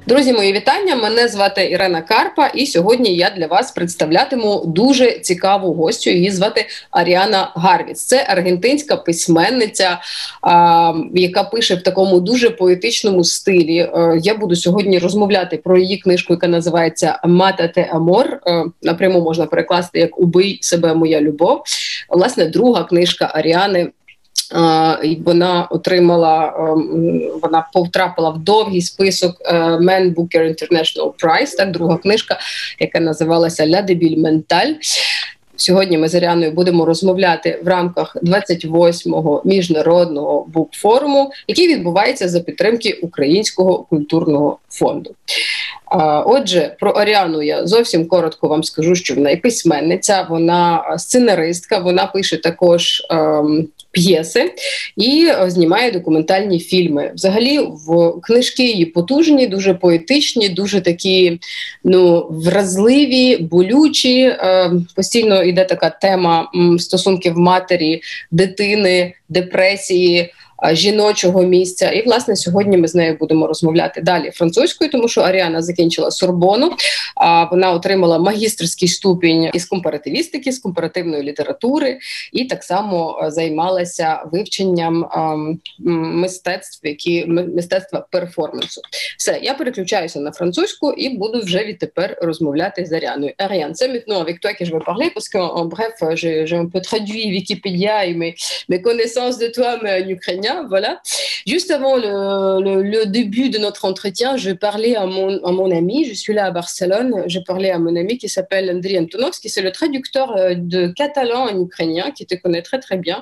Друзі, мої вітання. Мене звати Ірина Карпа, і сьогодні я для вас представлятиму дуже цікаву гостю. Її звати Аріана Гарвіц. Це аргентинська письменниця, яка пише в такому дуже поетичному стилі. Я буду сьогодні розмовляти про її книжку, яка називається «Mátate amor». Напряму можна перекласти як «Убий себе, моя любов». Власне, друга книжка Аріани. Вона потрапила в довгий список Man Booker International Prize, так, друга книжка, яка називалася «La Débile Mentale». Сьогодні ми з Аріаною будемо розмовляти в рамках 28-го міжнародного букфоруму, який відбувається за підтримки Українського культурного фонду. Отже, про Аріану я зовсім коротко вам скажу, що вона і письменниця, вона сценаристка, вона пише також п'єси і знімає документальні фільми. Взагалі, книжки її потужні, дуже поетичні, дуже такі, вразливі, болючі. Постійно йде така тема стосунків матері, дитини, депресії, жіночого місця. І, власне, сьогодні ми з нею будемо розмовляти далі французькою, тому що Аріана закінчила Сорбону. Вона отримала магістерський ступінь із компаративістики, з компаративної літератури, і так само займалася вивченням мистецтва перформансу. Все, я переключаюся на французьку і буду вже відтепер розмовляти з Аріаною. Ariane, c'est maintenant avec toi que je vais parler, parce qu'en bref, j'ai un peu traduit Wikipédia et mes connaissances de toi, mais en ukrainien. Voilà. Juste avant le début de notre entretien, je parlais à mon ami, je suis là à Barcelone, je parlais à mon ami qui s'appelle Andriy Antonovski, c'est le traducteur de catalan en ukrainien, qui te connaît très très bien.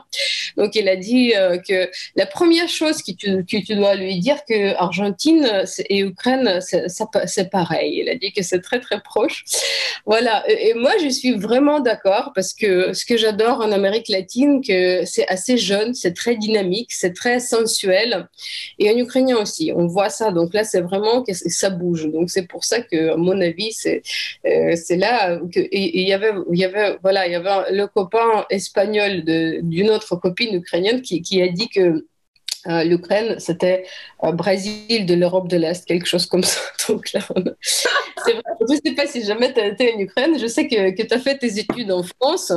Donc il a dit que la première chose que tu dois lui dire que Argentine et Ukraine, c'est pareil. Il a dit que c'est très très proche. Voilà. Et moi je suis vraiment d'accord, parce que ce que j'adore en Amérique latine, que c'est assez jeune, c'est très dynamique, c'est très sensuel, et en ukrainien aussi, on voit ça, donc là c'est vraiment que ça bouge, donc c'est pour ça que, à mon avis, c'est là que il y avait le copain espagnol d'une autre copine ukrainienne qui a dit que l'Ukraine, c'était Brésil de l'Europe de l'Est, quelque chose comme ça. Donc là, c'est vrai. Je ne sais pas si jamais tu as été en Ukraine. Je sais que tu as fait tes études en France.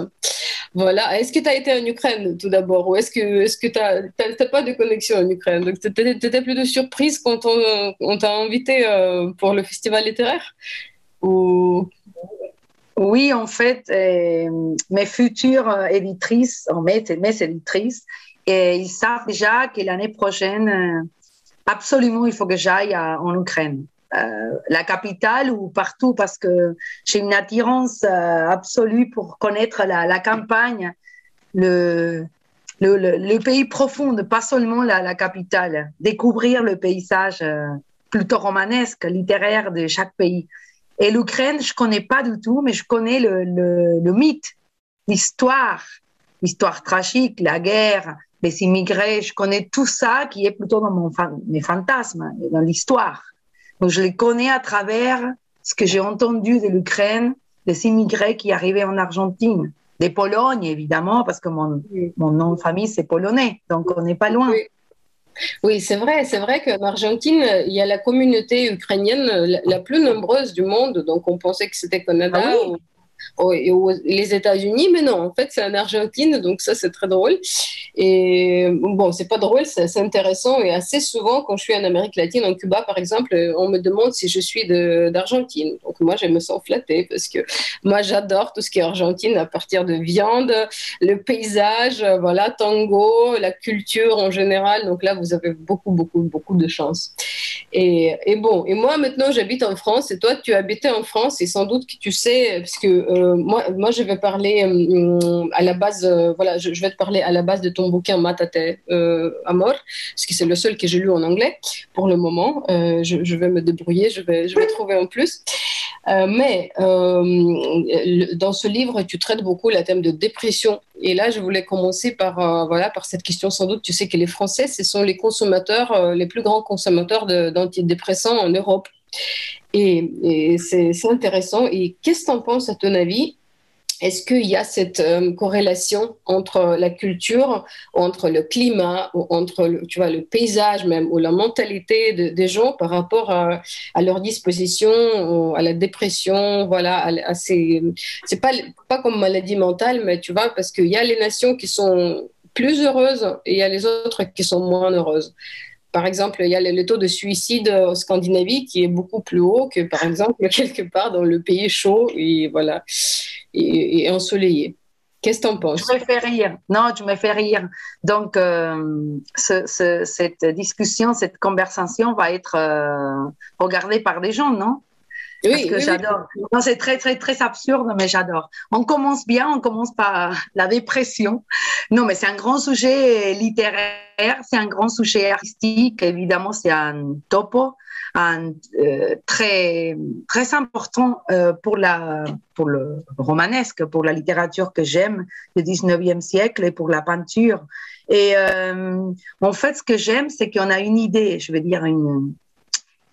Voilà. Est-ce que tu as été en Ukraine tout d'abord, ou est-ce que tu n'as pas de connexion en Ukraine? Donc tu étais plutôt surprise quand on t'a invité pour le festival littéraire, ou... Oui, en fait, mes futures éditrices, mes éditrices, et ils savent déjà que l'année prochaine, absolument, il faut que j'aille en Ukraine. La capitale ou partout, parce que j'ai une attirance absolue pour connaître la campagne, le pays profond, pas seulement la capitale, découvrir le paysage plutôt romanesque, littéraire de chaque pays. Et l'Ukraine, je ne connais pas du tout, mais je connais le mythe, l'histoire tragique, la guerre, les immigrés. Je connais tout ça qui est plutôt dans mes fantasmes, dans l'histoire. Donc je les connais à travers ce que j'ai entendu de l'Ukraine, des immigrés qui arrivaient en Argentine, des Polognes évidemment, parce que mon nom de famille c'est polonais, donc on n'est pas loin. Oui, c'est vrai qu'en Argentine, il y a la communauté ukrainienne la plus nombreuse du monde, donc on pensait que c'était Canada. Ah oui. ou les États-Unis, mais non, en fait c'est en Argentine, donc ça c'est très drôle. Et bon, c'est pas drôle, c'est intéressant, et assez souvent quand je suis en Amérique latine, en Cuba par exemple, on me demande si je suis d'Argentine. Donc moi je me sens flattée, parce que moi j'adore tout ce qui est Argentine, à partir de viande, le paysage, voilà, tango, la culture en général. Donc là vous avez beaucoup de chance. Et bon, et moi maintenant j'habite en France, et toi tu habitais en France, et sans doute que tu sais, parce que moi je vais parler à la base, voilà, je vais te parler à la base de ton bouquin Mátate amor, parce que c'est le seul que j'ai lu en anglais pour le moment. Je vais me débrouiller, je vais trouver en plus. Mais dans ce livre, tu traites beaucoup le thème de dépression. Et là, je voulais commencer par cette question. Sans doute, tu sais que les Français, ce sont les consommateurs, les plus grands consommateurs d'antidépresseurs en Europe. Et c'est intéressant. Et qu'est-ce que tu en penses, à ton avis, est-ce qu'il y a cette corrélation entre la culture, entre le climat, ou entre tu vois, le paysage même, ou la mentalité des gens par rapport à leur disposition, à la dépression, voilà, c'est pas comme maladie mentale, mais tu vois, parce qu'il y a les nations qui sont plus heureuses et il y a les autres qui sont moins heureuses. Par exemple, il y a le taux de suicide en Scandinavie qui est beaucoup plus haut que, par exemple, quelque part dans le pays chaud et voilà, et ensoleillé. Qu'est-ce que tu en Tu penses? me fais rire. Non, tu me fais rire. Donc, cette discussion, cette conversation va être regardée par des gens, non? Parce Oui, que oui, oui. j'adore. Non, c'est très, très, très absurde, mais j'adore. On commence bien, on commence par la dépression. Non, mais c'est un grand sujet littéraire, c'est un grand sujet artistique. Évidemment, c'est un topo, très, très important pour le romanesque, pour la littérature que j'aime du 19e siècle et pour la peinture. Et en fait, ce que j'aime, c'est qu'on a une idée, je veux dire,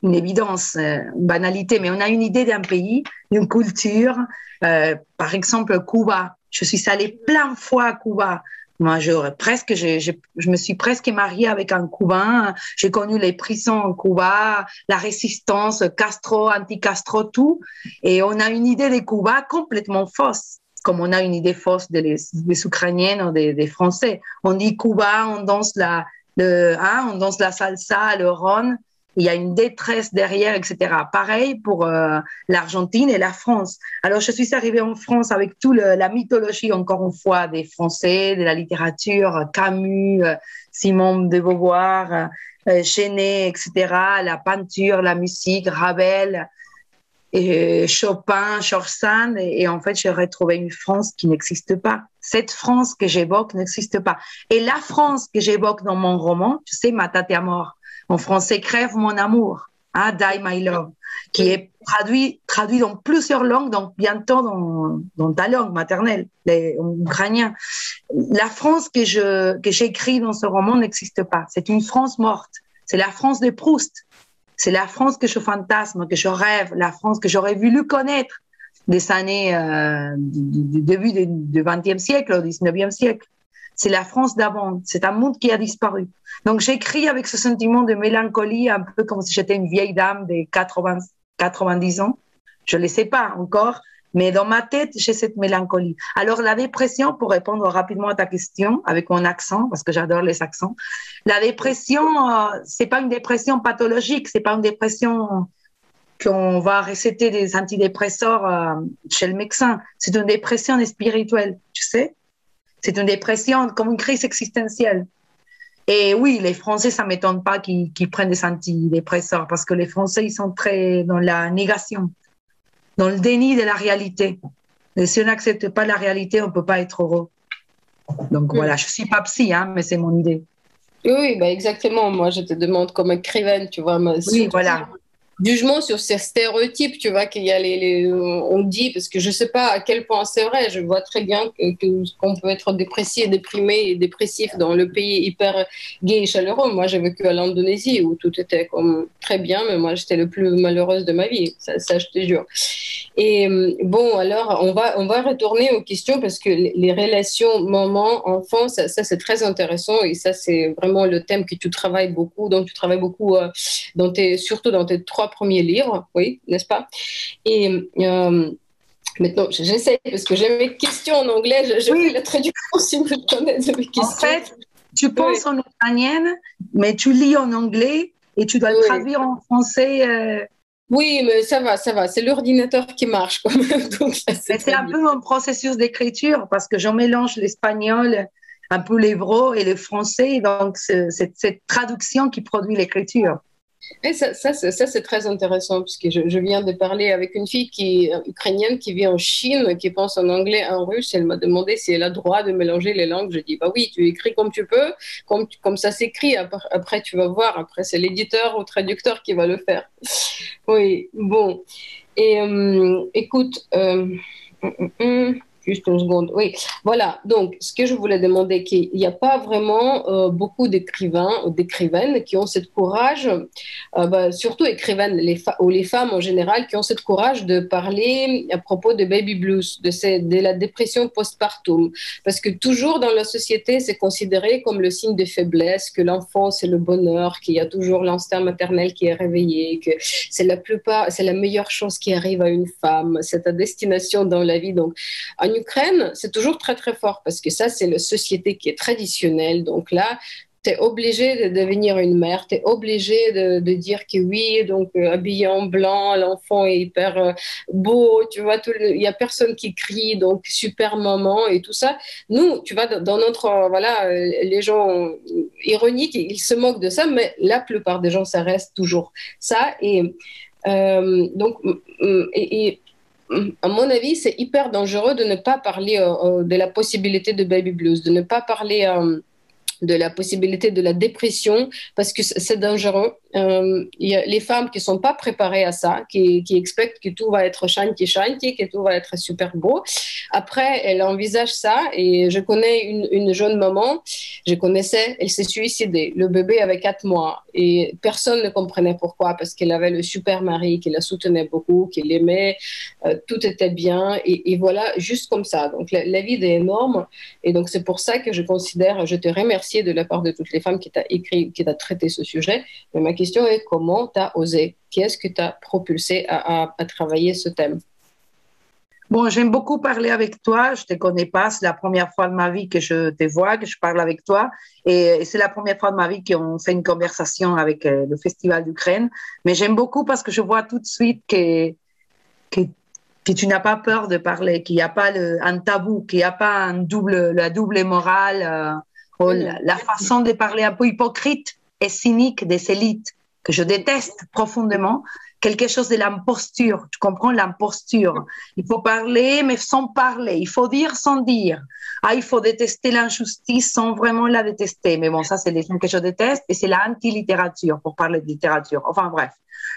une évidence, une banalité, mais on a une idée d'un pays, d'une culture. Par exemple, Cuba. Je suis allée plein de fois à Cuba. Moi, je me suis presque mariée avec un Cubain. J'ai connu les prisons en Cuba, la résistance, Castro, anti-Castro, tout. Et on a une idée de Cuba complètement fausse, comme on a une idée fausse des Ukrainiennes ou des Français. On dit Cuba, on danse la salsa, le ron. Il y a une détresse derrière, etc. Pareil pour l'Argentine et la France. Alors, je suis arrivée en France avec toute la mythologie, encore une fois, des Français, de la littérature, Camus, Simone de Beauvoir, Chenet, etc., la peinture, la musique, Ravel, et Chopin, Georges Sand, et en fait, j'ai retrouvé une France qui n'existe pas. Cette France que j'évoque n'existe pas. Et la France que j'évoque dans mon roman, tu sais, Ma tante est mort, en français, Crève mon amour, hein, Die My Love, qui est traduit dans plusieurs langues, donc bientôt dans ta langue maternelle, en ukrainien. La France que j'écris dans ce roman n'existe pas. C'est une France morte. C'est la France de Proust. C'est la France que je fantasme, que je rêve, la France que j'aurais voulu connaître des années du début du XXe siècle au XIXe siècle. C'est la France d'avant. C'est un monde qui a disparu. Donc j'écris avec ce sentiment de mélancolie, un peu comme si j'étais une vieille dame de 90 ans. Je ne le sais pas encore, mais dans ma tête, j'ai cette mélancolie. Alors la dépression, pour répondre rapidement à ta question, avec mon accent, parce que j'adore les accents, la dépression, c'est pas une dépression pathologique, c'est pas une dépression qu'on va réciter des antidépresseurs chez le médecin. C'est une dépression spirituelle, tu sais. C'est une dépression comme une crise existentielle. Et oui, les Français, ça ne m'étonne pas qu'ils prennent des antidépresseurs parce que les Français, ils sont très dans la négation, dans le déni de la réalité. Et si on n'accepte pas la réalité, on ne peut pas être heureux. Donc voilà, je ne suis pas psy, hein, mais c'est mon idée. Oui, bah exactement. Moi, je te demande comme écrivaine, tu vois, Oui, voilà. jugement sur ces stéréotypes, tu vois, qu'il y a on dit, parce que je sais pas à quel point c'est vrai, je vois très bien qu'on peut être dépressif, déprimé et dépressif dans le pays hyper gai et chaleureux. Moi, j'ai vécu à l'Indonésie où tout était comme très bien, mais moi, j'étais le plus malheureuse de ma vie, ça je te jure. Et bon, alors, on va retourner aux questions parce que les relations maman-enfant, ça c'est très intéressant et ça, c'est vraiment le thème que tu travailles beaucoup, dont tu travailles beaucoup surtout dans tes 3 premiers livres, oui, n'est-ce pas? Et maintenant, j'essaie parce que j'ai mes questions en anglais, je fais la traduction simultanée de mes questions. En fait, tu penses en ukrainienne, mais tu lis en anglais et tu dois le traduire en français. Oui, mais ça va, c'est l'ordinateur qui marche quand même. Donc c'est un peu mon processus d'écriture parce que j'en mélange l'espagnol, un peu l'hébreu et le français, donc c'est cette traduction qui produit l'écriture. Et ça c'est très intéressant parce que je viens de parler avec une fille qui est ukrainienne qui vit en Chine, qui pense en anglais, en russe. Elle m'a demandé si elle a le droit de mélanger les langues. Je dis bah oui, tu écris comme tu peux, comme ça s'écrit. Après, tu vas voir. Après, c'est l'éditeur ou traducteur qui va le faire. Oui, bon. Et écoute, Juste une seconde. Oui, voilà. Donc, ce que je voulais demander, qu'il n'y a pas vraiment beaucoup d'écrivains ou d'écrivaines qui ont cette courage, surtout écrivaines ou les femmes en général, qui ont cette courage de parler à propos de baby blues, de la dépression postpartum. Parce que toujours dans la société, c'est considéré comme le signe de faiblesse, que l'enfant, c'est le bonheur, qu'il y a toujours l'instinct maternel qui est réveillé, que c'est la meilleure chose qui arrive à une femme, c'est ta destination dans la vie. Donc, en Ukraine, c'est toujours très, très fort parce que ça, c'est la société qui est traditionnelle. Donc là, tu es obligé de devenir une mère, tu es obligé de dire que oui, donc habillé en blanc, l'enfant est hyper beau, tu vois, il n'y a personne qui crie, donc super maman et tout ça. Nous, tu vois, dans notre, les gens ironiques, ils se moquent de ça, mais la plupart des gens, ça reste toujours ça. Donc, à mon avis, c'est hyper dangereux de ne pas parler de la possibilité de baby blues, de ne pas parler de la possibilité de la dépression, parce que c'est dangereux. Il y a les femmes qui ne sont pas préparées à ça, qui expectent que tout va être shanty, que tout va être super beau. Après, elles envisagent ça, et je connais une jeune maman, elle s'est suicidée. Le bébé avait 4 mois, et personne ne comprenait pourquoi, parce qu'elle avait le super mari qui la soutenait beaucoup, qui l'aimait, tout était bien, et voilà, juste comme ça. Donc la vie est énorme, et donc c'est pour ça que je te remercie de la part de toutes les femmes qui t'a écrit, qui t'a traité ce sujet. Mais ma question est, comment tu as osé? Qu'est-ce que t'a propulsé à travailler ce thème? Bon, j'aime beaucoup parler avec toi. Je ne te connais pas. C'est la première fois de ma vie que je te vois, que je parle avec toi. Et c'est la première fois de ma vie qu'on fait une conversation avec le Festival d'Ukraine. Mais j'aime beaucoup parce que je vois tout de suite que tu n'as pas peur de parler, qu'il n'y a pas un tabou, qu'il n'y a pas la double morale. La façon de parler un peu hypocrite et cynique des élites, que je déteste profondément, quelque chose de l'imposture, tu comprends, l'imposture. Il faut parler, mais sans parler, il faut dire sans dire. Il faut détester l'injustice sans vraiment la détester. Mais bon, ça, c'est les gens que je déteste, et c'est l'anti-littérature, pour parler de littérature. Enfin, bref.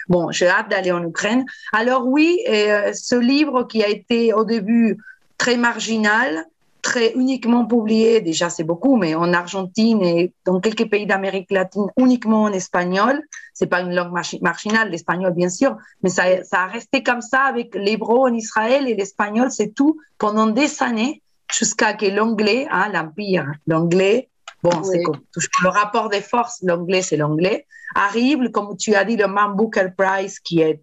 Bon, j'ai hâte d'aller en Ukraine. Alors oui, ce livre qui a été au début très marginal, très uniquement publié, déjà c'est beaucoup, mais en Argentine et dans quelques pays d'Amérique latine, uniquement en espagnol. C'est pas une langue marginale, l'espagnol bien sûr, mais ça a resté comme ça avec l'hébreu en Israël et l'espagnol, c'est tout, pendant des années, jusqu'à que l'anglais, l'empire, l'anglais, bon, oui. C'est comme le rapport des forces, l'anglais c'est l'anglais, arrive, comme tu as dit, le Man Booker Prize,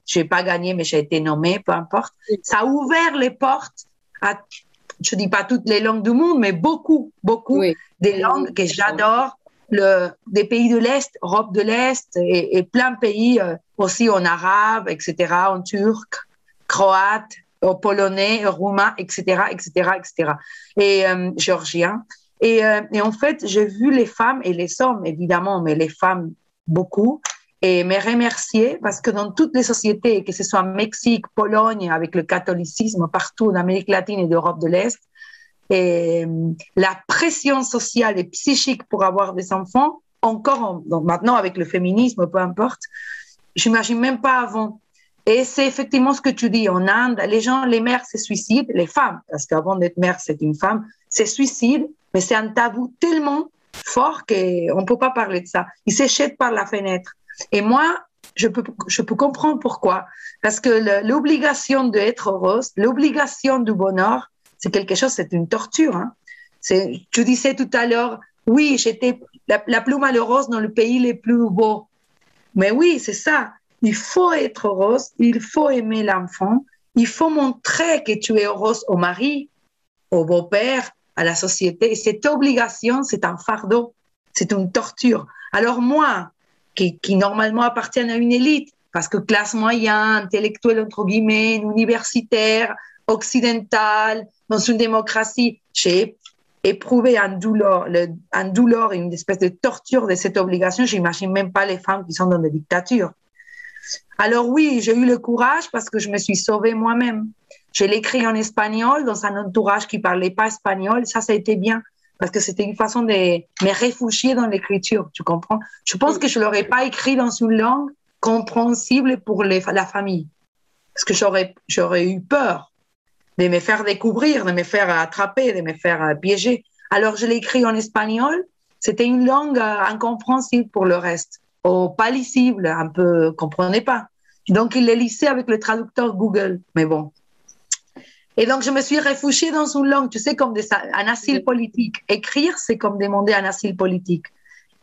j'ai pas gagné, mais j'ai été nommée, peu importe. Ça a ouvert les portes à, je dis pas toutes les langues du monde, mais beaucoup oui. Des langues que j'adore, des pays de l'Est, Europe de l'Est, et plein de pays aussi en arabe, etc., en turc, croate, au polonais, au roumain, etc., et géorgien. Et en fait, j'ai vu les femmes et les hommes, évidemment, mais les femmes beaucoup, et me remercier parce que dans toutes les sociétés, que ce soit Mexique, Pologne, avec le catholicisme partout en Amérique latine et d'Europe de l'Est, et la pression sociale et psychique pour avoir des enfants, encore donc maintenant avec le féminisme, peu importe, j'imagine même pas avant. Et c'est effectivement ce que tu dis. En Inde, les mères se suicident, les femmes, parce qu'avant d'être mère, c'est une femme, se suicident, mais c'est un tabou tellement fort qu'on ne peut pas parler de ça. Ils se jettent par la fenêtre. Et moi, je peux comprendre pourquoi. Parce que l'obligation d'être heureuse, l'obligation du bonheur, c'est quelque chose, c'est une torture. Hein. Tu disais tout à l'heure, oui, j'étais la plus malheureuse dans le pays les plus beaux. Mais oui, c'est ça. Il faut être heureuse, il faut aimer l'enfant, il faut montrer que tu es heureuse au mari, au beau-père, à la société. Et cette obligation, c'est un fardeau, c'est une torture. Alors moi, qui normalement appartiennent à une élite, parce que classe moyenne, intellectuelle entre guillemets, universitaire, occidentale, dans une démocratie, j'ai éprouvé un douleur, une espèce de torture de cette obligation. J'imagine même pas les femmes qui sont dans des dictatures. Alors oui, j'ai eu le courage parce que je me suis sauvée moi-même. Je l'ai écrit en espagnol dans un entourage qui parlait pas espagnol. Ça a été bien parce que c'était une façon de me réfugier dans l'écriture, tu comprends? Je pense que je l'aurais pas écrit dans une langue compréhensible pour la famille parce que j'aurais eu peur. de me faire découvrir, de me faire attraper, de me faire piéger. Alors, je l'ai écrit en espagnol. C'était une langue incompréhensible pour le reste, ou pas lisible, un peu, comprenait pas. Donc, il le lisait avec le traducteur Google, mais bon. Et donc, je me suis réfugiée dans une langue, tu sais, comme un asile politique. Écrire, c'est comme demander un asile politique.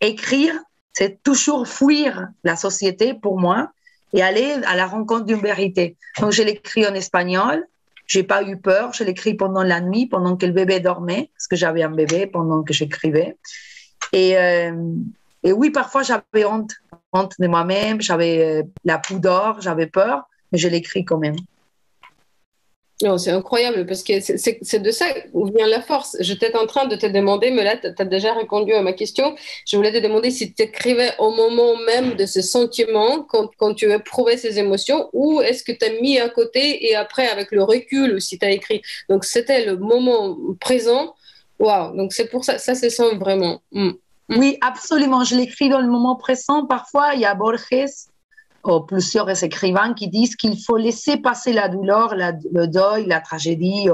Écrire, c'est toujours fuir la société pour moi et aller à la rencontre d'une vérité. Donc, je l'écris en espagnol. J'ai pas eu peur. Je l'écris pendant la nuit, pendant que le bébé dormait, parce que j'avais un bébé pendant que j'écrivais. Et oui, parfois, j'avais honte de moi-même. J'avais la pudeur, j'avais peur, mais je l'écris quand même. Non, c'est incroyable parce que c'est de ça où vient la force. J'étais en train de te demander, mais là, tu as déjà répondu à ma question. Je voulais te demander si tu écrivais au moment même de ce sentiment, quand tu éprouvais ces émotions, ou est-ce que tu as mis à côté et après, avec le recul, ou si tu as écrit. Donc, c'était le moment présent. Waouh! Donc, c'est pour ça, ça se sent vraiment. Oui, absolument. Je l'écris dans le moment présent. Parfois, il y a Borges, plusieurs écrivains qui disent qu'il faut laisser passer la douleur, le deuil, la tragédie,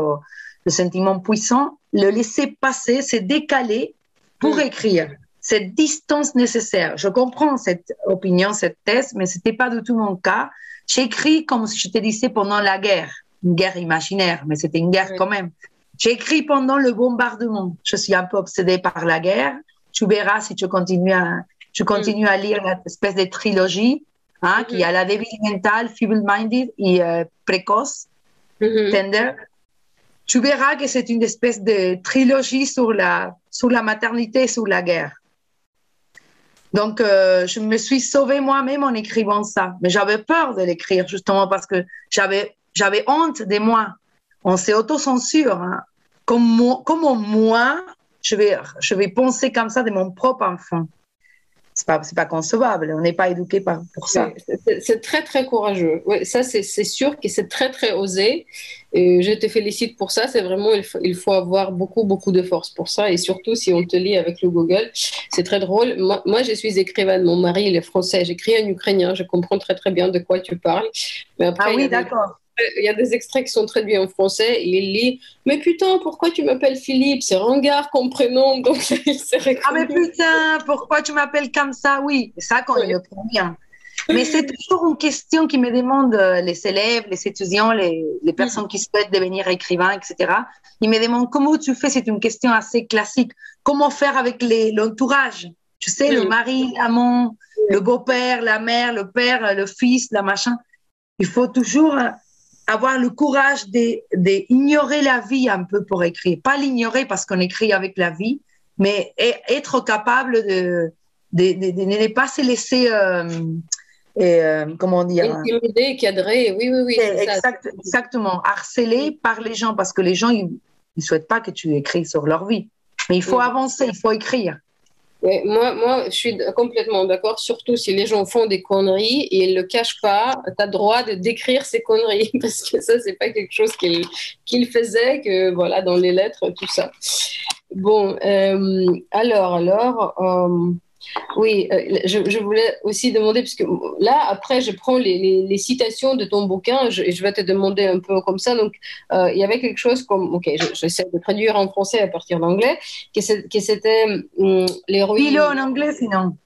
le sentiment puissant, le laisser passer, c'est décaler pour écrire. Cette distance nécessaire. Je comprends cette opinion, cette thèse, mais c'était pas du tout mon cas. J'écris comme je te disais pendant la guerre, une guerre imaginaire, mais c'était une guerre quand même. J'écris pendant le bombardement. Je suis un peu obsédée par la guerre. Tu verras si tu continues à lire l'espèce de trilogie. Qui a la débile mentale, feeble-minded et précoce, tender. Tu verras que c'est une espèce de trilogie sur la maternité et sur la guerre. Donc, je me suis sauvée moi-même en écrivant ça. Mais j'avais peur de l'écrire, justement, parce que j'avais honte de moi. On s'auto-censure. Comment moi, je vais penser comme ça de mon propre enfant. C'est pas concevable, on n'est pas éduqué pour ça. C'est très, très courageux. Oui, ça, c'est sûr que c'est très, très osé. Et je te félicite pour ça. C'est vraiment, il faut avoir beaucoup, beaucoup de force pour ça. Et surtout, si on te lit avec le Google, c'est très drôle. Moi, je suis écrivaine. Mon mari, il est français. J'écris en ukrainien. Je comprends très, très bien de quoi tu parles. Mais après, oui, d'accord. Il y a des extraits qui sont traduits en français. Et il lit « Mais putain, pourquoi tu m'appelles Philippe? C'est ringard comme prénom. » Donc, il s'est reconnu. Ah, mais putain, pourquoi tu m'appelles comme ça? Oui, c'est ça quand il le prend bien. Mais c'est toujours une question qui me demandent les élèves, les étudiants, les personnes qui souhaitent devenir écrivains, etc. Ils me demandent comment tu fais. C'est une question assez classique. Comment faire avec l'entourage? Tu sais, le mari, l'amant, le beau-père, la mère, le père, le fils, la machin. Il faut toujours avoir le courage d'ignorer la vie un peu pour écrire. Pas l'ignorer parce qu'on écrit avec la vie, mais être capable de ne pas se laisser, comment dire, intimider, cadrer, oui. Exactement, harceler par les gens, parce que les gens, ils ne souhaitent pas que tu écris sur leur vie. Mais il faut avancer, il faut écrire. Ouais, moi, je suis complètement d'accord, surtout si les gens font des conneries et ils ne le cachent pas, tu as droit de décrire ces conneries, parce que ça, c'est pas quelque chose qu'il faisait, que voilà, dans les lettres, tout ça. Bon, oui, je voulais aussi demander, parce que là, après, je prends les citations de ton bouquin et je vais te demander un peu comme ça. Donc, il y avait quelque chose comme, ok, j'essaie de traduire en français à partir d'anglais, que c'était l'héroïne. Dis-le en anglais, sinon.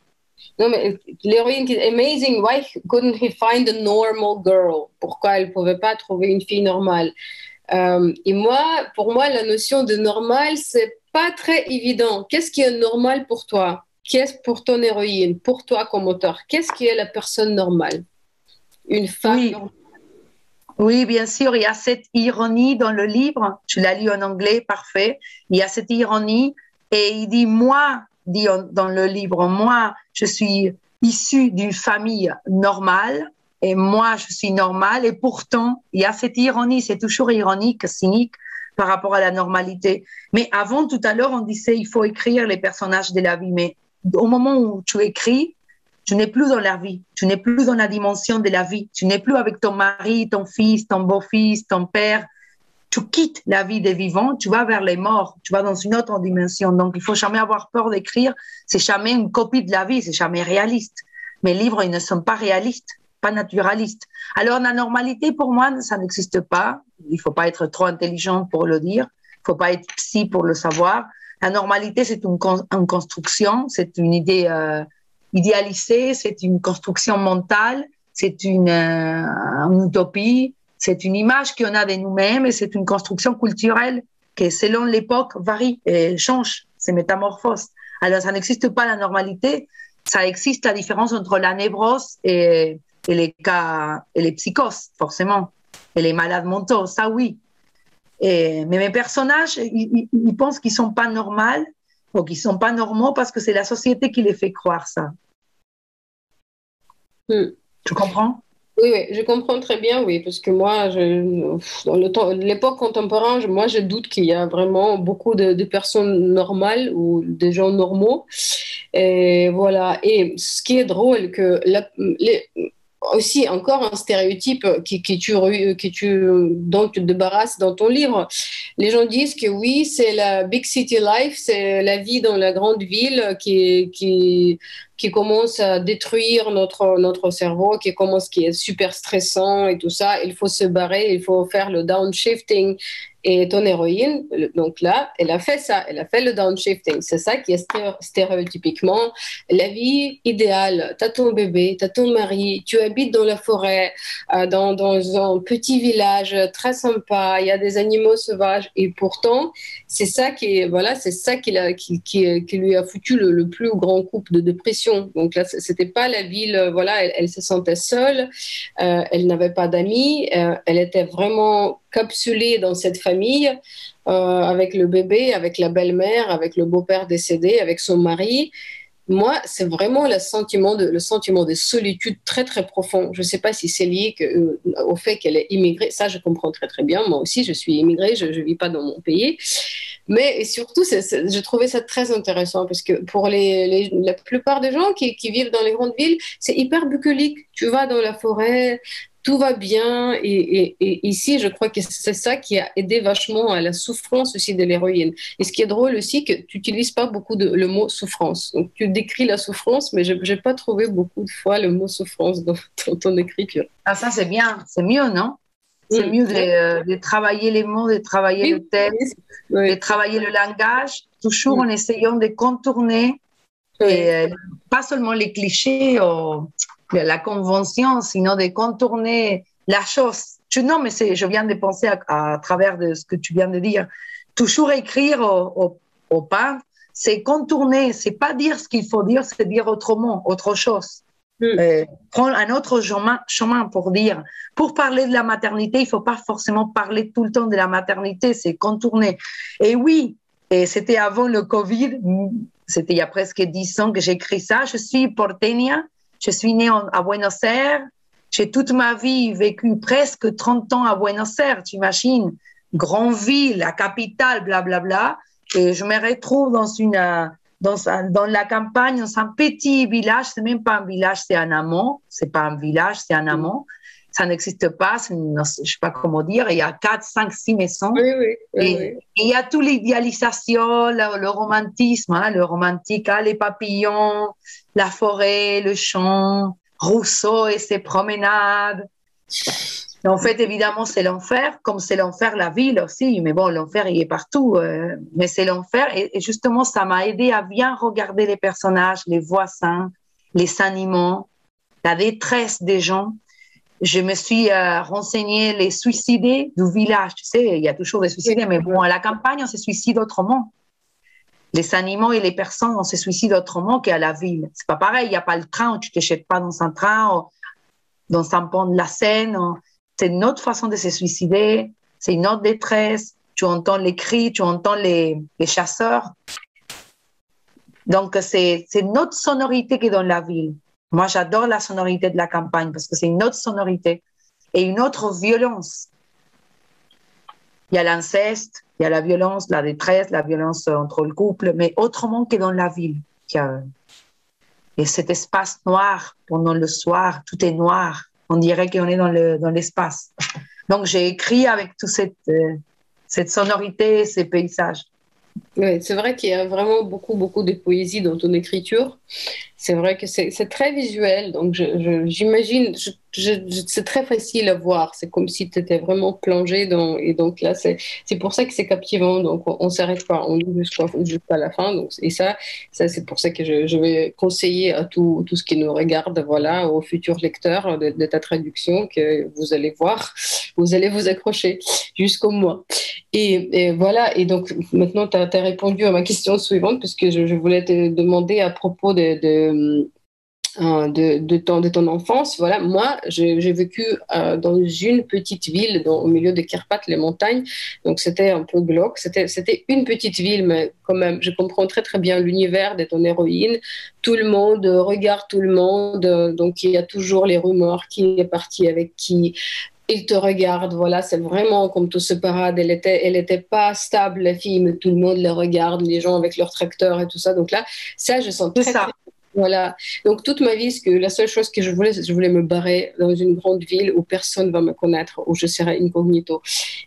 Non, mais l'héroïne qui est amazing, why couldn't he find a normal girl? Pourquoi elle ne pouvait pas trouver une fille normale? Et pour moi, la notion de normal, c'est pas très évident. Qu'est-ce qui est normal pour toi? Qu'est-ce pour ton héroïne, pour toi comme auteur? Qu'est-ce qui est la personne normale? Une femme normale? Oui, bien sûr, il y a cette ironie dans le livre. Tu l'as lu en anglais, parfait. Il y a cette ironie et il dit, dans le livre, moi, je suis issue d'une famille normale et moi, je suis normale. Et pourtant, il y a cette ironie, c'est toujours ironique, cynique par rapport à la normalité. Mais avant, tout à l'heure, on disait, il faut écrire les personnages de la vie. Mais au moment où tu écris, tu n'es plus dans la vie, tu n'es plus dans la dimension de la vie, tu n'es plus avec ton mari, ton fils, ton beau-fils, ton père. Tu quittes la vie des vivants, tu vas vers les morts, tu vas dans une autre dimension. Donc, il faut jamais avoir peur d'écrire. C'est jamais une copie de la vie, c'est jamais réaliste. Mes livres, ils ne sont pas réalistes pas naturaliste. Alors, la normalité, pour moi, ça n'existe pas. Il faut pas être trop intelligent pour le dire. Il faut pas être psy pour le savoir. La normalité, c'est une construction, c'est une idée idéalisée, c'est une construction mentale, c'est une utopie, c'est une image qu'on a de nous-mêmes et c'est une construction culturelle qui, selon l'époque, varie et change, se métamorphose. Alors, ça n'existe pas la normalité, ça existe la différence entre la névrose et les cas, et les psychoses, forcément, et les malades mentaux, ça oui. Mais mes personnages, ils pensent qu'ils ne sont pas normaux ou qu'ils ne sont pas normaux parce que c'est la société qui les fait croire ça. Tu comprends? Oui, oui, je comprends très bien, oui, parce que moi, dans l'époque contemporaine, moi, je doute qu'il y a vraiment beaucoup de personnes normales ou des gens normaux. Et voilà. Et ce qui est drôle, que aussi encore un stéréotype dont tu te débarrasses dans ton livre. Les gens disent que oui, c'est la big city life, c'est la vie dans la grande ville qui commence à détruire notre cerveau, qui est super stressant et tout ça. Il faut se barrer, il faut faire le downshifting. Et ton héroïne, donc là, elle a fait ça, elle a fait le downshifting. C'est ça qui est stéréotypiquement la vie idéale. Tu as ton bébé, tu as ton mari, tu habites dans la forêt, dans un petit village très sympa, il y a des animaux sauvages. Et pourtant, c'est ça qui lui a foutu le plus grand coup de dépression. Donc là, c'était pas la ville, voilà, elle se sentait seule, elle n'avait pas d'amis, elle était vraiment capsulée dans cette famille avec le bébé, avec la belle-mère, avec le beau-père décédé, avec son mari. Moi, c'est vraiment le sentiment de solitude très, très profond. Je ne sais pas si c'est lié au fait qu'elle est immigrée. Ça, je comprends très, très bien. Moi aussi, je suis immigrée, je ne vis pas dans mon pays. Mais surtout, je trouvais ça très intéressant parce que pour la plupart des gens qui vivent dans les grandes villes, c'est hyper bucolique. Tu vas dans la forêt, tout va bien. Et ici, je crois que c'est ça qui a aidé vachement à la souffrance aussi de l'héroïne. Et ce qui est drôle aussi, que tu n'utilises pas beaucoup le mot souffrance. Donc, tu décris la souffrance, mais je n'ai pas trouvé beaucoup de fois le mot souffrance dans ton écriture. Ah, ça, c'est bien. C'est mieux, non? C'est mieux de travailler les mots, de travailler le texte, de travailler le langage, toujours en essayant de contourner, pas seulement les clichés ou la convention, sinon de contourner la chose. Non, mais je viens de penser à travers de ce que tu viens de dire. Toujours écrire au peintre, c'est contourner, c'est pas dire ce qu'il faut dire, c'est dire autrement, autre chose. Prendre un autre chemin pour dire. Pour parler de la maternité, il ne faut pas forcément parler tout le temps de la maternité, c'est contourner. Et oui, et c'était avant le Covid, c'était il y a presque 10 ans que j'ai écrit ça. Je suis porteña, je suis née à Buenos Aires, j'ai toute ma vie vécu presque 30 ans à Buenos Aires, tu imagines, grande ville, la capitale, blablabla, et je me retrouve dans la campagne, dans un petit village, c'est même pas un village, c'est un hameau, c'est pas un village, c'est un hameau, ça n'existe pas, je sais pas comment dire, il y a 4, 5, 6 maisons, et il y a toute l'idéalisation, le romantisme, hein, le romantique, hein, les papillons, la forêt, le champ, Rousseau et ses promenades. Et en fait, évidemment, c'est l'enfer, comme c'est l'enfer la ville aussi, mais bon, l'enfer, il est partout, mais c'est l'enfer, et justement, ça m'a aidé à bien regarder les personnages, les voisins, les animaux, la détresse des gens. Je me suis renseignée les suicidés du village, tu sais, il y a toujours des suicidés, mais bon, à la campagne, on se suicide autrement. Les animaux et les personnes, on se suicide autrement qu'à la ville. C'est pas pareil, il n'y a pas le train, tu ne te jettes pas dans un train, ou dans un pont de la Seine. C'est une autre façon de se suicider, c'est une autre détresse. Tu entends les cris, tu entends les chasseurs. Donc, c'est une autre sonorité que dans la ville. Moi, j'adore la sonorité de la campagne parce que c'est une autre sonorité et une autre violence. Il y a l'inceste, il y a la violence, la détresse, la violence entre le couple, mais autrement que dans la ville. Et cet espace noir pendant le soir, tout est noir. On dirait qu'on est dans l'espace. Donc, j'ai écrit avec toute cette sonorité, ces paysages. Oui, c'est vrai qu'il y a vraiment beaucoup, beaucoup de poésie dans ton écriture. C'est vrai que c'est très visuel, donc j'imagine, c'est très facile à voir. C'est comme si tu étais vraiment plongé dans, et donc là, c'est pour ça que c'est captivant. Donc on s'arrête pas, on lit jusqu'à la fin. Donc, et ça c'est pour ça que je vais conseiller à tout ce qui nous regarde, voilà, aux futurs lecteurs de ta traduction, que vous allez voir, vous allez vous accrocher jusqu'au mois. Et voilà, et donc maintenant tu as répondu à ma question suivante, puisque je voulais te demander à propos de ton enfance. Voilà, moi, j'ai vécu dans une petite ville au milieu des Carpates, les montagnes, donc c'était un peu glauque. C'était une petite ville, mais quand même, je comprends très très bien l'univers de ton héroïne. Tout le monde regarde tout le monde, donc il y a toujours les rumeurs qui est parti avec qui. Il te regarde, voilà, c'est vraiment comme tout ce parade. Elle était pas stable, la fille, mais tout le monde la regarde, les gens avec leurs tracteurs et tout ça. Donc là, ça, je sens C'est très, très. ça. Voilà. Donc toute ma vie, la seule chose que je voulais, c'est que je voulais me barrer dans une grande ville où personne va me connaître, où je serai incognito.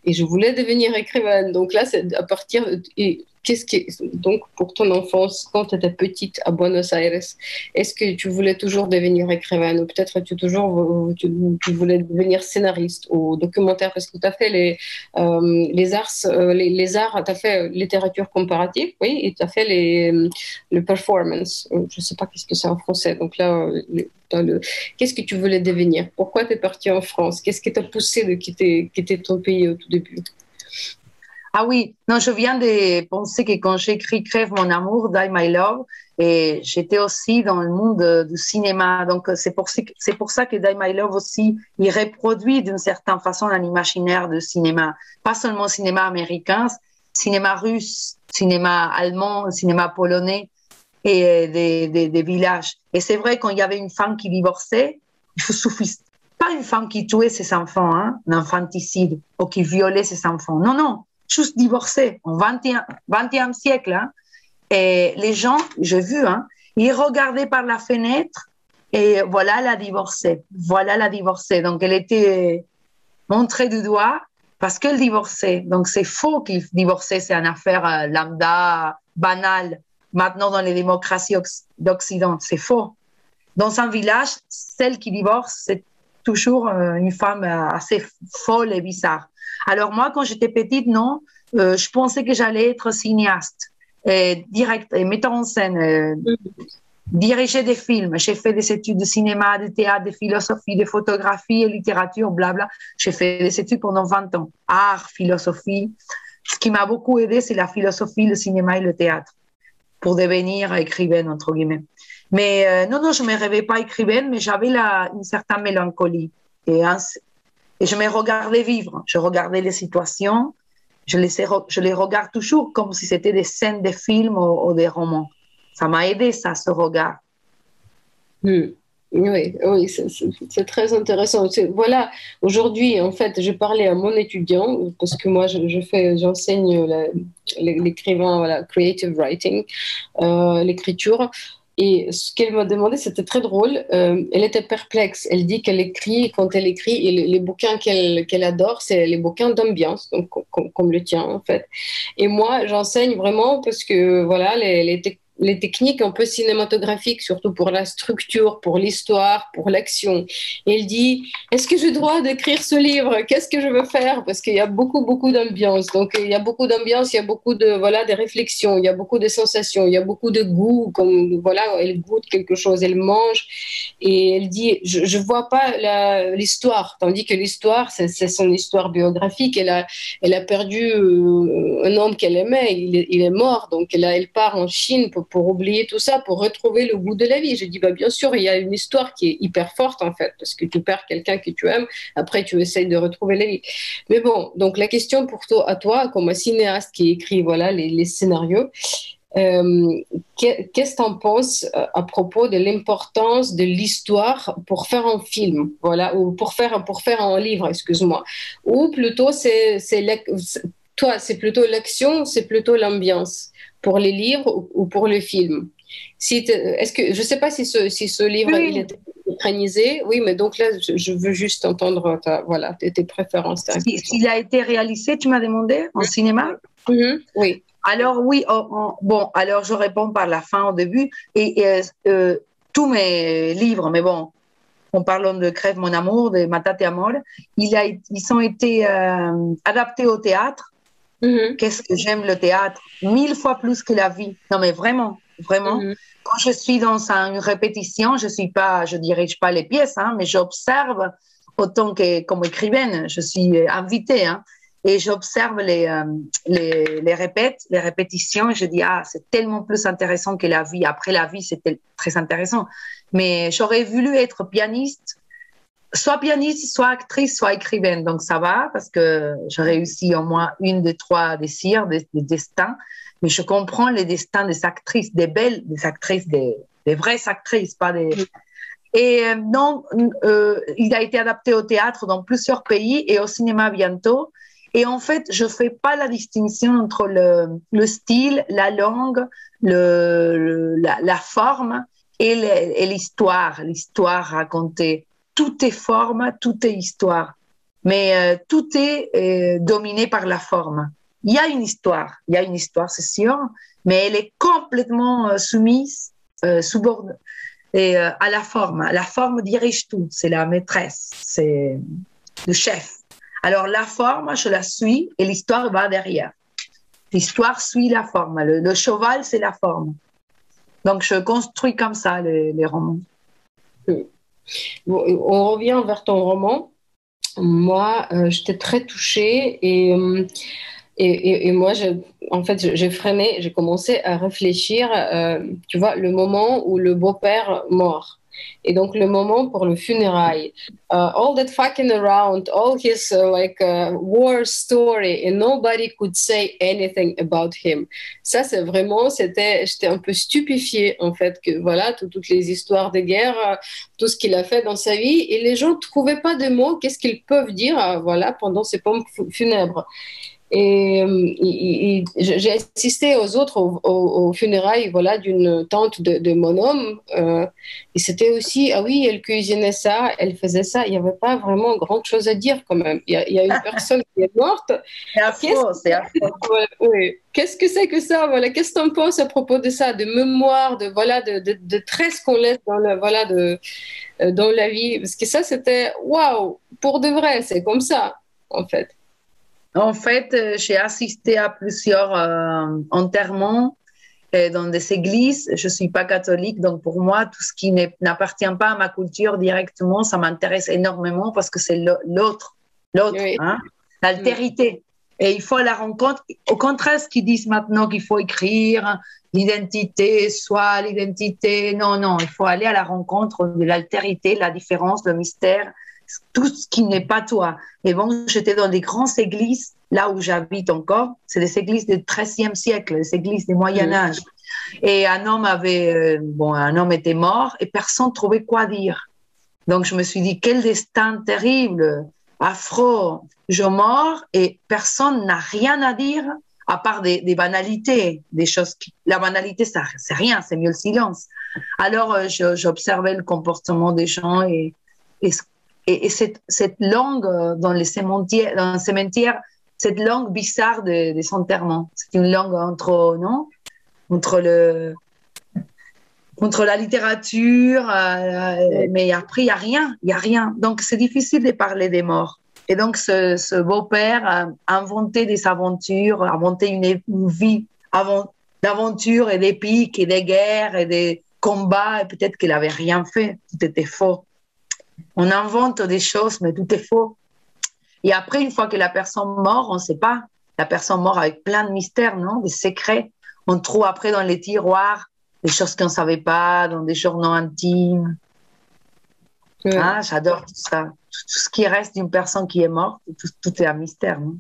Et je voulais devenir écrivaine. Donc là, c'est à partir. Et donc, pour ton enfance, quand tu étais petite à Buenos Aires, est-ce que tu voulais toujours devenir écrivaine ou peut-être tu voulais devenir scénariste ou documentaire parce que tu as fait les arts, les arts, tu as fait littérature comparative, oui, et tu as fait le performance. Je ne sais pas qu'est-ce que c'est en français. Donc là, qu'est-ce que tu voulais devenir? Pourquoi tu es partie en France? Qu'est-ce qui t'a poussé de quitter ton pays au tout début? Ah oui, non, je viens de penser que quand j'ai écrit Crève mon amour, Die My Love, et j'étais aussi dans le monde du cinéma. Donc, c'est pour ça que Die My Love aussi, il reproduit d'une certaine façon un imaginaire de cinéma. Pas seulement cinéma américain, cinéma russe, cinéma allemand, cinéma polonais et des villages. Et c'est vrai, quand il y avait une femme qui divorçait, il suffit pas une femme qui tuait ses enfants, hein, un infanticide, ou qui violait ses enfants. Non, non, juste divorcée, au XXe siècle. Hein. Et les gens, j'ai vu, hein, ils regardaient par la fenêtre et voilà la divorcée. Voilà la divorcée. Donc, elle était montrée du doigt parce qu'elle divorçait. Donc, c'est faux qu'il divorçait, c'est une affaire lambda, banale. Maintenant, dans les démocraties d'Occident, c'est faux. Dans un village, celle qui divorce, c'est toujours une femme assez folle et bizarre. Alors moi, quand j'étais petite, non, je pensais que j'allais être cinéaste, direct, metteur en scène, diriger des films. J'ai fait des études de cinéma, de théâtre, de philosophie, de photographie et littérature, blabla. J'ai fait des études pendant 20 ans, art, philosophie. Ce qui m'a beaucoup aidé, c'est la philosophie, le cinéma et le théâtre, pour devenir écrivaine, entre guillemets. Mais non, non, je ne me rêvais pas écrivaine, mais j'avais une certaine mélancolie. Et je me regardais vivre. Je regardais les situations. Je les regarde toujours comme si c'était des scènes de films ou des romans. Ça m'a aidé, ça, ce regard. Hmm. Oui, oui, c'est très intéressant. Voilà, aujourd'hui, en fait, j'ai parlé à mon étudiant parce que moi, j'enseigne l'écrivain, voilà, creative writing, l'écriture. Et ce qu'elle m'a demandé, c'était très drôle. Elle était perplexe. Elle dit qu'elle écrit, quand elle écrit, et les bouquins qu'elle adore, c'est les bouquins d'ambiance, donc comme le tien, en fait. Et moi, j'enseigne vraiment parce que, voilà, les techniques un peu cinématographiques, surtout pour la structure, pour l'histoire, pour l'action. Et elle dit, est-ce que j'ai le droit d'écrire ce livre? Qu'est-ce que je veux faire? Parce qu'il y a beaucoup, beaucoup d'ambiance. Donc, il y a beaucoup d'ambiance, il y a beaucoup voilà, de réflexions, il y a beaucoup de sensations, il y a beaucoup de goût, comme, voilà, elle goûte quelque chose, elle mange. Et elle dit, je vois pas l'histoire, tandis que l'histoire, c'est son histoire biographique. Elle a perdu un homme qu'elle aimait, il est mort, donc elle part en Chine pour oublier tout ça, pour retrouver le goût de la vie. J'ai dit, bah, bien sûr, il y a une histoire qui est hyper forte, en fait, parce que tu perds quelqu'un que tu aimes, après tu essayes de retrouver la vie. Mais bon, donc la question pour toi, à toi, comme un cinéaste qui écrit voilà, les scénarios, qu'est-ce que tu en penses à propos de l'importance de l'histoire pour faire un film, voilà, ou pour faire un livre, excuse-moi, ou plutôt toi, c'est plutôt l'action, c'est plutôt l'ambiance pour les livres ou pour le film. Est-ce que je sais pas si ce livre il Oui, est écranisé, oui, mais donc là je veux juste entendre tes préférences. s'il a été réalisé, tu m'as demandé, en cinéma. Oui. Alors oui, bon, alors je réponds par la fin au début. Tous mes livres, mais bon, en parlant de Crève mon amour, de Matate Amor, ils ont été adaptés au théâtre. Qu'est-ce que j'aime le théâtre 1000 fois plus que la vie. Non mais vraiment, vraiment. Quand je suis dans une répétition, je dirige pas les pièces, hein, mais j'observe autant que comme écrivaine. Je suis invitée, hein, et j'observe les répétitions. Et je dis c'est tellement plus intéressant que la vie. Après la vie, c'était très intéressant. Mais j'aurais voulu être pianiste, soit actrice, soit écrivaine. Donc ça va parce que j'ai réussi au moins une des trois désirs, des destins. Mais je comprends les destins des actrices, des belles, des actrices, des vraies actrices, pas des. Et il a été adapté au théâtre dans plusieurs pays et au cinéma bientôt. Et en fait, je fais pas la distinction entre le style, la langue, la forme et l'histoire racontée. Tout est forme, tout est histoire. Mais tout est dominé par la forme. Il y a une histoire, c'est sûr, mais elle est complètement soumise, subordonnée à la forme. La forme dirige tout, c'est la maîtresse, c'est le chef. Alors la forme, je la suis et l'histoire va derrière. L'histoire suit la forme. Le cheval, c'est la forme. Donc je construis comme ça les romans. On revient vers ton roman. Moi, j'étais très touchée et moi, en fait, j'ai freiné, j'ai commencé à réfléchir, tu vois, le moment où le beau-père mort. Et donc, le moment pour le funérail. All that fucking around, all his war story, and nobody could say anything about him. Ça, c'est vraiment, j'étais un peu stupéfiée, en fait, que voilà, toutes les histoires de guerre, tout ce qu'il a fait dans sa vie, et les gens ne trouvaient pas de mots, qu'est-ce qu'ils peuvent dire, voilà, pendant ces pompes funèbres. Et j'ai assisté aux autres aux funérailles, voilà, d'une tante de mon homme, et c'était aussi oui, elle cuisinait ça, elle faisait ça, il n'y avait pas vraiment grand chose à dire quand même. Il y a une personne qui est morte. C'est affreux, c'est affreux. Oui. Qu'est-ce que c'est que ça, voilà, qu'est-ce que tu en penses à propos de ça, de mémoire, de traces qu'on laisse dans dans la vie, parce que ça c'était waouh, pour de vrai, c'est comme ça en fait. En fait, j'ai assisté à plusieurs enterrements dans des églises. Je ne suis pas catholique, donc pour moi, tout ce qui n'appartient pas à ma culture directement, ça m'intéresse énormément parce que c'est l'autre, oui. Hein, l'altérité. Et il faut la rencontre. Au contraire, ce qu'ils disent maintenant qu'il faut écrire l'identité, soit l'identité. Non, il faut aller à la rencontre de l'altérité, la différence, le mystère, tout ce qui n'est pas toi. Et bon, j'étais dans des grandes églises, là où j'habite encore. C'est des églises du XIIIe siècle, des églises du Moyen-Âge. Et un homme était mort et personne ne trouvait quoi dire. Donc, je me suis dit, quel destin terrible, affreux. Je mors et personne n'a rien à dire à part des banalités, des choses la banalité, ça, c'est rien, c'est mieux le silence. Alors, j'observais le comportement des gens et cette langue dans les cimetières, cette langue bizarre des enterrements. C'est une langue entre la littérature, mais après, il n'y a rien. Donc, c'est difficile de parler des morts. Et donc, ce beau-père a inventé des aventures, a inventé une vie d'aventures et d'épiques et des guerres et des combats. Et peut-être qu'il n'avait rien fait, tout était faux. On invente des choses, mais tout est faux. Et après, une fois que la personne meurt, on ne sait pas. La personne meurt avec plein de mystères, non, des secrets. On trouve après dans les tiroirs des choses qu'on ne savait pas, dans des journaux intimes. J'adore tout ça. Tout ce qui reste d'une personne qui est morte, tout est un mystère. Non?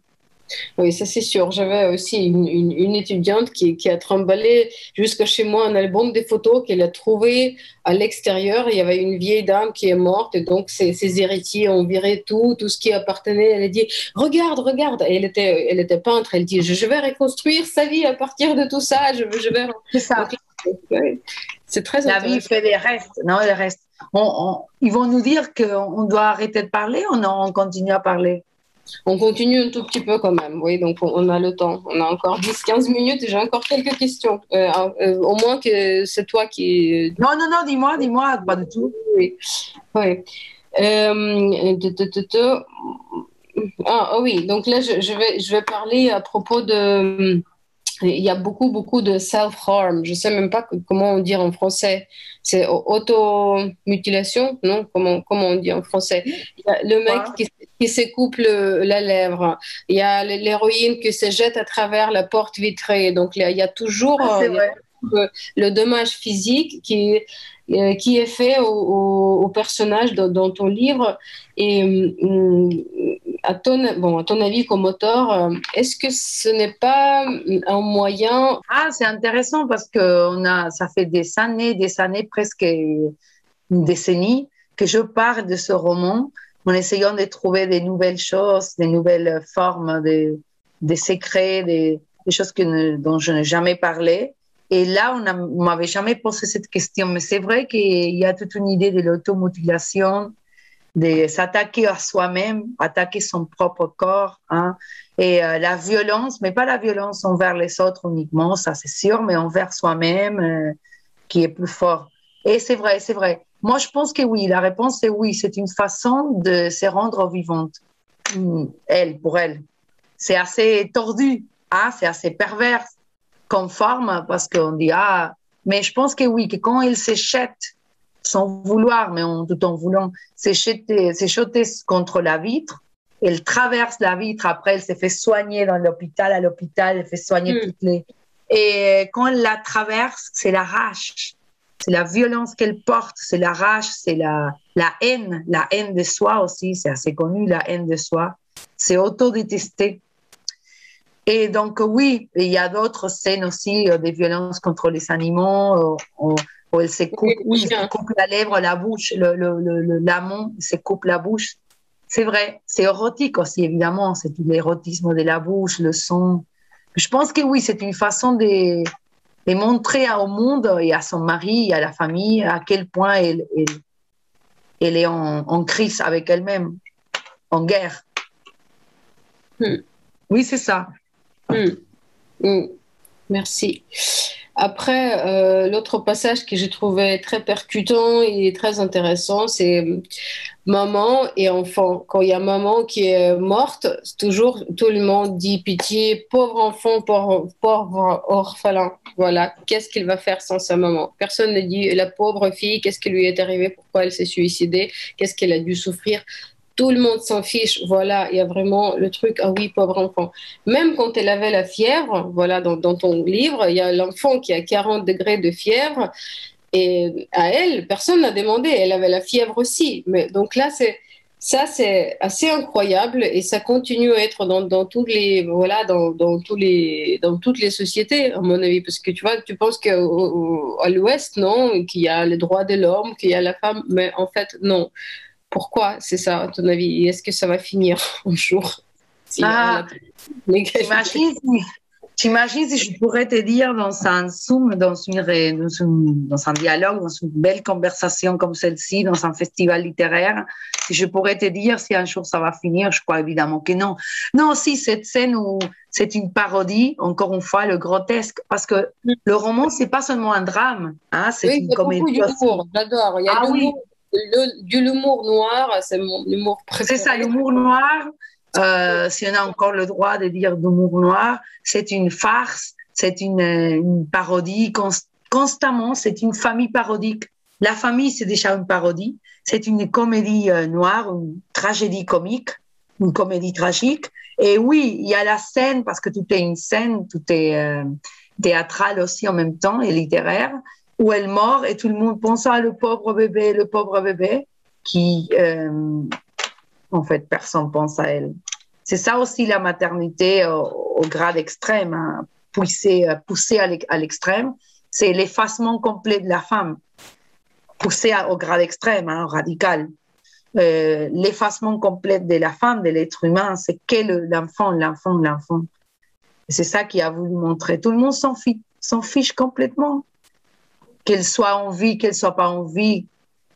Oui, ça c'est sûr. J'avais aussi une étudiante qui a trimballé jusqu'à chez moi un album de photos qu'elle a trouvé à l'extérieur. Il y avait une vieille dame qui est morte et donc ses héritiers ont viré tout ce qui appartenait. Elle a dit regarde. Et elle était peintre. Elle dit je vais reconstruire sa vie à partir de tout ça. Je vais. C'est ça. Donc, c'est très intéressant. La vie fait des restes. Non, les restes. Ils vont nous dire qu'on doit arrêter de parler ou non, on continue à parler? On continue un tout petit peu quand même, oui, donc on a le temps. On a encore 10-15 minutes et j'ai encore quelques questions. Au moins que c'est toi qui... Non, non, non, dis-moi, pas du tout. Oui, oui. Oui, donc là, je vais parler à propos de... Il y a beaucoup de self-harm. Je sais même pas comment on dit en français. C'est auto-mutilation, non? Comment on dit en français? Il y a le mec qui se coupe la lèvre. Il y a l'héroïne qui se jette à travers la porte vitrée. Donc, il y a toujours le dommage physique qui est fait au personnage dans ton livre. Et à ton avis comme auteur, est-ce que ce n'est pas un moyen... Ah, c'est intéressant parce que ça fait des années, presque une décennie, que je parle de ce roman en essayant de trouver des nouvelles choses, des nouvelles formes, des secrets, des choses dont je n'ai jamais parlé. Et là, on m'avait jamais posé cette question. Mais c'est vrai qu'il y a toute une idée de l'automutilation, de s'attaquer à soi-même, attaquer son propre corps, hein, et la violence, mais pas la violence envers les autres uniquement, ça c'est sûr, mais envers soi-même, qui est plus fort. Et c'est vrai, c'est vrai. Moi, je pense que oui, la réponse est oui, c'est une façon de se rendre vivante, pour elle. C'est assez tordu, hein, c'est assez pervers comme forme, parce qu'on dit, ah, mais je pense que oui, que quand elle se jette sans vouloir, mais tout en voulant, s'est jetée contre la vitre. Elle traverse la vitre, après elle s'est fait soigner à l'hôpital, elle fait soigner toutes les... Et quand elle la traverse, c'est la rage, c'est la violence qu'elle porte, c'est la rage, c'est la haine de soi aussi, c'est assez connu, la haine de soi, c'est auto-détester. Et donc oui, il y a d'autres scènes aussi, des violences contre les animaux, où elle se coupe la lèvre, la bouche, l'amont se coupe la bouche. C'est vrai, c'est érotique aussi, évidemment, c'est tout l'érotisme de la bouche, le son. Je pense que oui, c'est une façon de montrer au monde et à son mari et à la famille à quel point elle est en crise avec elle-même, en guerre. Oui, c'est ça. Merci. Après, l'autre passage que j'ai trouvé très percutant et très intéressant, c'est maman et enfant. Quand il y a maman qui est morte, toujours tout le monde dit pitié, pauvre enfant, pauvre orphelin. Voilà, qu'est-ce qu'il va faire sans sa maman? Personne ne dit la pauvre fille, qu'est-ce qui lui est arrivé, pourquoi elle s'est suicidée, qu'est-ce qu'elle a dû souffrir. Tout le monde s'en fiche, voilà, il y a vraiment le truc, ah oui, pauvre enfant. Même quand elle avait la fièvre, voilà, dans ton livre, il y a l'enfant qui a 40 degrés de fièvre, et à elle, personne n'a demandé, elle avait la fièvre aussi. Mais donc là, c'est assez incroyable, et ça continue à être dans tous les, voilà, dans toutes les sociétés, à mon avis, parce que tu vois, tu penses qu'à l'Ouest, non, qu'il y a les droits de l'homme, qu'il y a la femme, mais en fait, non. Pourquoi c'est ça, à ton avis? Et est-ce que ça va finir un jour? T'imagines si je pourrais te dire dans un Zoom, dans un dialogue, dans une belle conversation comme celle-ci, dans un festival littéraire, si je pourrais te dire si un jour ça va finir, je crois évidemment que non. Non, si cette scène où c'est une parodie, encore une fois, le grotesque, parce que le roman, c'est pas seulement un drame, hein, c'est une comédie. Oui, il y a beaucoup d'humour, j'adore. Il y a de l'humour noir, c'est mon humour préféré. C'est ça, l'humour noir. Si on a encore le droit de dire d'humour noir, c'est une farce, c'est une parodie constamment, c'est une famille parodique. La famille, c'est déjà une parodie, c'est une comédie noire, une tragédie comique, une comédie tragique. Et oui, il y a la scène, parce que tout est une scène, tout est théâtral aussi en même temps et littéraire, où elle meurt et tout le monde pense à le pauvre bébé, qui... en fait, personne pense à elle. C'est ça aussi la maternité au grade extrême, hein, poussée à l'extrême. C'est l'effacement complet de la femme, poussé au grade extrême, hein, radical. L'effacement complet de la femme, de l'être humain, c'est l'enfant. Et c'est ça qu'il a voulu montrer. Tout le monde s'en fiche complètement. Qu'elle soit en vie, qu'elle soit pas en vie,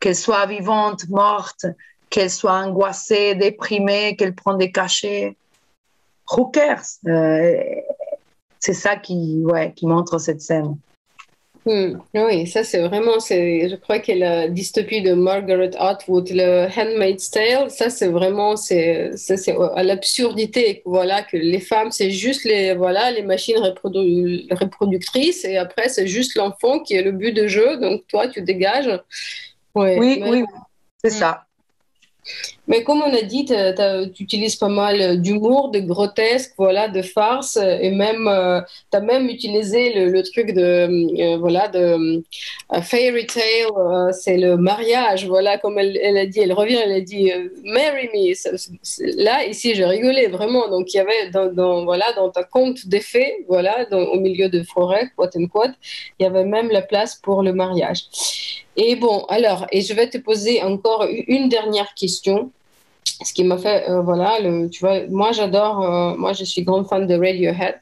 qu'elle soit vivante, morte, qu'elle soit angoissée, déprimée, qu'elle prend des cachets. Who cares? C'est ça qui montre cette scène. Oui, ça c'est vraiment, je crois que la dystopie de Margaret Atwood, le Handmaid's Tale, ça c'est vraiment, c'est à l'absurdité, voilà, que les femmes c'est juste les machines reproductrices et après c'est juste l'enfant qui est le but de jeu, donc toi tu dégages. Ouais, Oui, c'est ça. Mais comme on a dit, tu utilises pas mal d'humour, de grotesque, voilà, de farce, et même, tu as même utilisé le truc de fairy tale, c'est le mariage, voilà, comme elle a dit, elle revient, elle a dit, marry me. Là, ici, j'ai rigolé, vraiment. Donc, il y avait dans ta conte des fées, voilà, au milieu de forêt, quote unquote, il y avait même la place pour le mariage. Et bon, alors, et je vais te poser encore une dernière question. Ce qui m'a fait, tu vois, moi j'adore, moi je suis grande fan de Radiohead.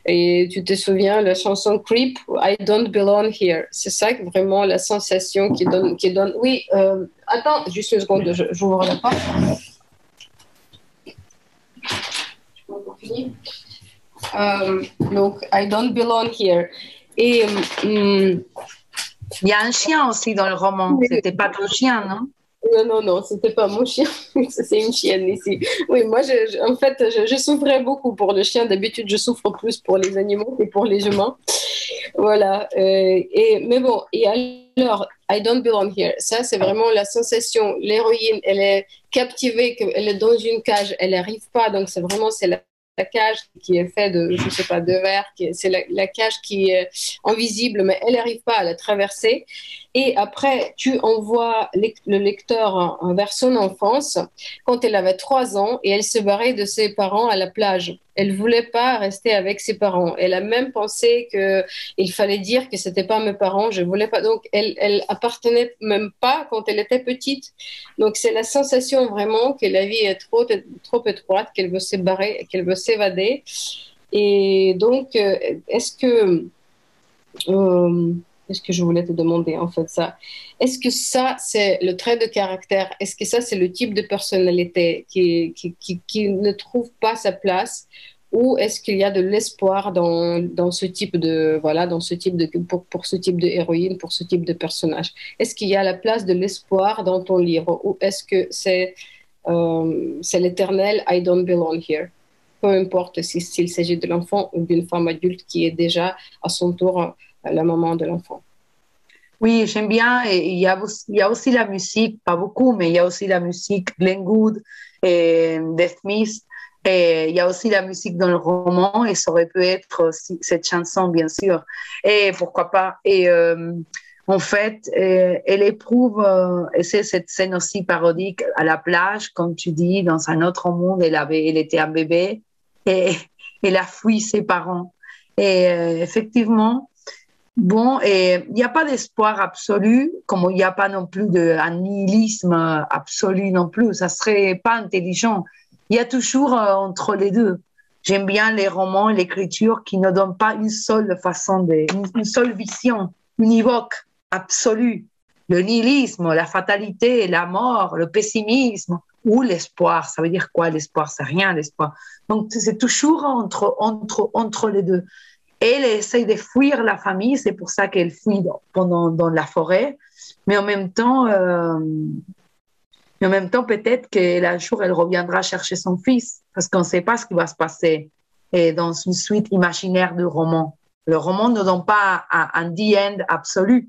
Et tu te souviens, la chanson Creep, I Don't Belong Here. C'est ça vraiment la sensation qui donne. Oui, attends, juste une seconde, j'ouvre la porte. Donc, I Don't Belong Here. Et. Il y a un chien aussi dans le roman. Oui. C'était pas ton chien, non? Non, c'était pas mon chien. C'est une chienne ici. Oui, moi, en fait, je souffrais beaucoup pour le chien. D'habitude, je souffre plus pour les animaux que pour les humains. Voilà. Mais bon, et alors, I Don't Belong Here. Ça, c'est vraiment la sensation. L'héroïne, elle est captivée, elle est dans une cage, elle n'arrive pas. Donc, c'est la cage qui est faite de, je sais pas, de verre, c'est la cage qui est invisible, mais elle n'arrive pas à la traverser. Et après, tu envoies le lecteur vers son enfance quand elle avait 3 ans et elle se barrait de ses parents à la plage. Elle voulait pas rester avec ses parents. Elle a même pensé qu'il fallait dire que c'était pas mes parents. Je voulais pas. Donc, elle appartenait même pas quand elle était petite. Donc, c'est la sensation vraiment que la vie est trop étroite, qu'elle veut se barrer, qu'elle veut s'évader. Et donc, est-ce que je voulais te demander en fait ça? Est-ce que ça, c'est le trait de caractère? Est-ce que ça, c'est le type de personnalité qui ne trouve pas sa place? Ou est-ce qu'il y a de l'espoir dans ce type de, voilà, pour ce type de héroïne, pour ce type de personnage? Est-ce qu'il y a la place de l'espoir dans ton livre? Ou est-ce que c'est l'éternel I don't belong here? Peu importe s'il s'agit de l'enfant ou d'une femme adulte qui est déjà à son tour la maman de l'enfant. Oui, j'aime bien. Et il y a aussi la musique, pas beaucoup, mais il y a aussi la musique Glenn Gould et Death Smith. Et il y a aussi la musique dans le roman et ça aurait pu être cette chanson, bien sûr. Et pourquoi pas. Et en fait, elle éprouve, et c'est cette scène aussi parodique à la plage, comme tu dis, dans un autre monde, elle était un bébé et elle a fui ses parents. Et effectivement, bon, et il n'y a pas d'espoir absolu, comme il n'y a pas non plus un nihilisme absolu non plus. Ça serait pas intelligent. Il y a toujours entre les deux. J'aime bien les romans, l'écriture qui ne donnent pas une seule façon, une seule vision univoque, absolue. Le nihilisme, la fatalité, la mort, le pessimisme ou l'espoir. Ça veut dire quoi l'espoir? C'est rien l'espoir. Donc c'est toujours entre les deux. Elle essaye de fuir la famille, c'est pour ça qu'elle fuit dans la forêt, mais en même temps, peut-être qu'un jour, elle reviendra chercher son fils, parce qu'on ne sait pas ce qui va se passer dans une suite imaginaire de romans. Le roman ne donne pas un the end absolu.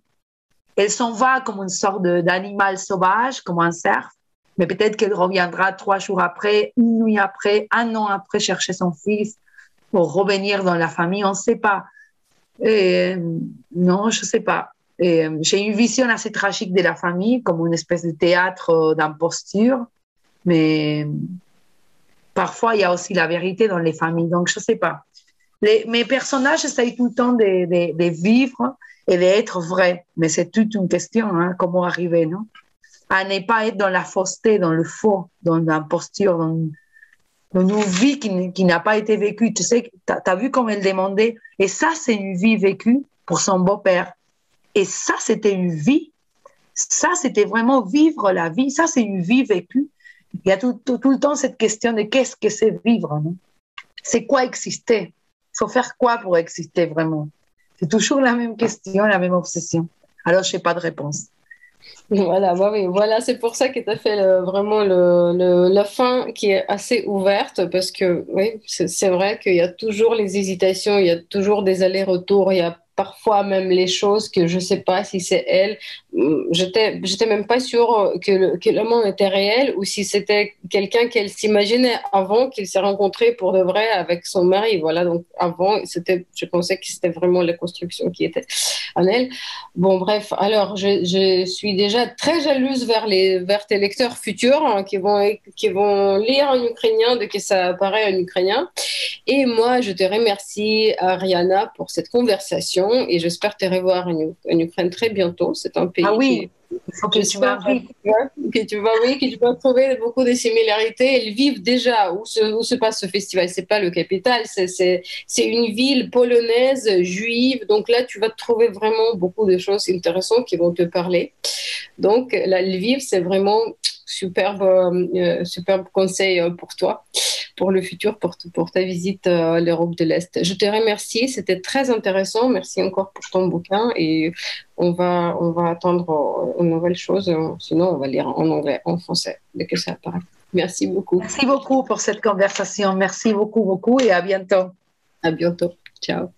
Elle s'en va comme une sorte d'animal sauvage, comme un cerf, mais peut-être qu'elle reviendra 3 jours après, une nuit après, 1 an après chercher son fils, pour revenir dans la famille, on ne sait pas. Non, je ne sais pas. J'ai une vision assez tragique de la famille, comme une espèce de théâtre d'imposture, mais parfois, il y a aussi la vérité dans les familles, donc je ne sais pas. Mes personnages essayent tout le temps de vivre et d'être vrais, mais c'est toute une question, hein, comment arriver, non? À ne pas être dans la fausseté, dans le faux, dans l'imposture, dans une vie qui n'a pas été vécue. Tu sais, tu as vu comme elle demandait. Et ça, c'est une vie vécue pour son beau-père. Et ça, c'était une vie Ça, c'était vraiment vivre la vie. Ça, c'est une vie vécue. Il y a tout le temps cette question de qu'est-ce que c'est vivre, non? C'est quoi exister? Il faut faire quoi pour exister vraiment? C'est toujours la même question, la même obsession. Alors, je n'ai pas de réponse. Voilà, bah oui, voilà, c'est pour ça que tu as fait vraiment la fin qui est assez ouverte parce que oui, c'est vrai qu'il y a toujours les hésitations, il y a toujours des allers-retours, il y a parfois même les choses que je sais pas si c'est elle. J'étais même pas sûre que le monde était réel ou si c'était quelqu'un qu'elle s'imaginait avant qu'il s'est rencontré pour de vrai avec son mari. Voilà, donc avant, je pensais que c'était vraiment la construction qui était en elle. Bon, bref, alors je suis déjà très jalouse vers tes lecteurs futurs hein, qui vont lire en ukrainien dès que ça apparaît en ukrainien. Et moi, je te remercie, Ariana, pour cette conversation et j'espère te revoir en Ukraine très bientôt. C'est un pays Ah qui, oui, il faut que tu j'espère m'invites. que tu vas trouver beaucoup de similarités. Ils vivent déjà où se passe ce festival. C'est pas le capital, c'est une ville polonaise juive. Donc là, tu vas trouver vraiment beaucoup de choses intéressantes qui vont te parler. Donc, la Lviv, c'est vraiment superbe conseil pour toi, pour le futur, pour ta visite à l'Europe de l'Est. Je te remercie, c'était très intéressant. Merci encore pour ton bouquin et on va attendre une nouvelle chose. Sinon, on va lire en anglais, en français, dès que ça apparaît. Merci beaucoup. Merci beaucoup pour cette conversation. Merci beaucoup, beaucoup et à bientôt. À bientôt. Ciao.